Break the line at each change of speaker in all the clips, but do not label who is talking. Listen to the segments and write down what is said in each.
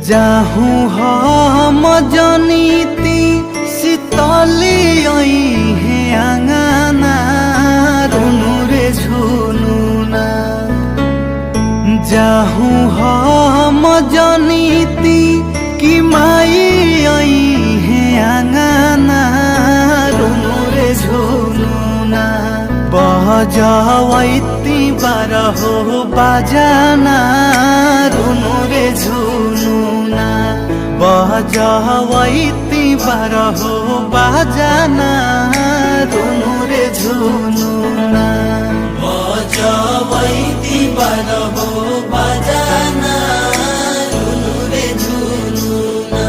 जाहू हम जनीती शीतली है आंगना रुनु रे झुनुना। जाहू हम जनीती कि माई है आंगना रुनु रे झुनुना। बजावैती बारहो बाजाना रुनु रे झुनुना। बजावैती बारहो बाजाना रुनु रे झुनुना।
बजावैती बारहो बाजाना रुनु रे झुनुना।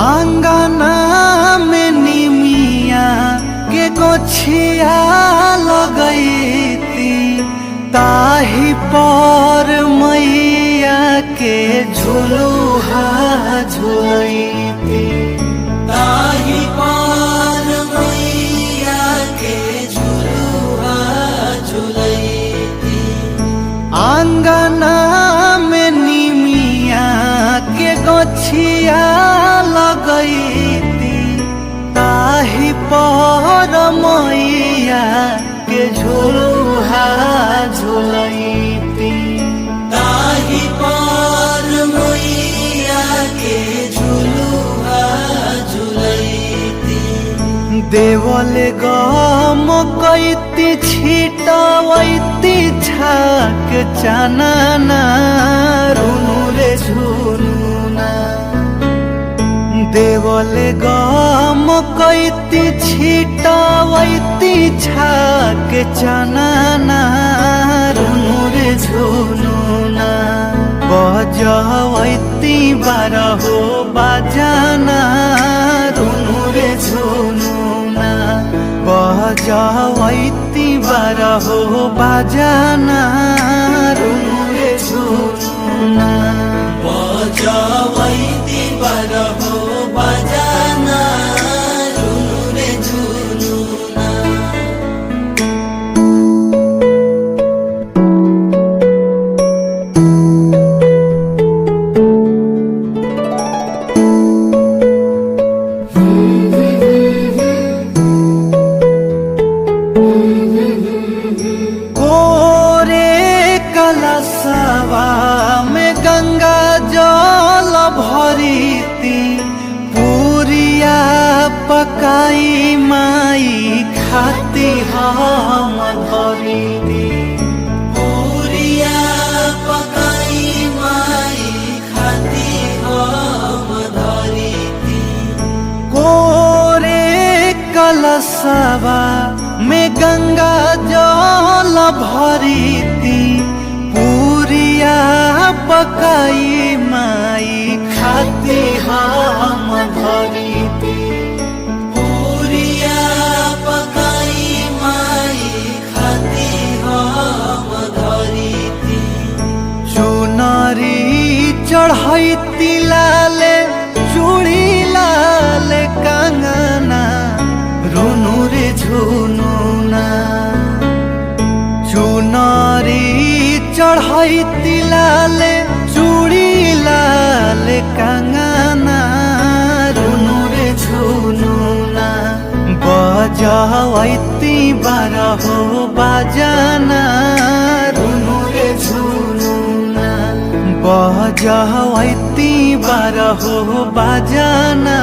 आंगना में निमिया के गोछिया लगैती ताही पर मैया के झुलुहा झुलैती।
ताही पर मैया के झुलुहा झुलैती।
आंगना में निमिया के गोछिया लगैती ताही पर मैया के झुलुहा झुलैती।
ताही पर मैया के झुलुहा झुलैती।
देवल गम कैती छिटवैती छाक चानना रुनु रे झुनुना। देवल गम कैती छिटवैती छाक चानना रुनु रे झुनुना। बजावैती बारहो बाजाना रुनु रे झुनुना। बजावैती बारहो बाजाना रुनु रे झुनुना।
बजावैती बारहो बाजाना रुनु रे झुनुना।
कलशवा में गंगा जल भरीती पूरिया पकाई माई खाती हम धरीती।
पूरिया पकाई माई खाती हम धरीती।
कोरे कलशवा में गंगा जल भरीती पूरिया पकाई माई खाती हम धरीती।
पूरिया पकाई माई खाती हम धरीती।
चुनरी चढ़ैती लाले चूड़ी लाले कंगना रुनु रे झुनुना। चुनरी चढ़ैती लाले चूड़ी लाले कंगना रुनु रे झुनुना। बजावैती बारहो बाजाना रुनु रे झुनुना। बजावैती बारहो बाजाना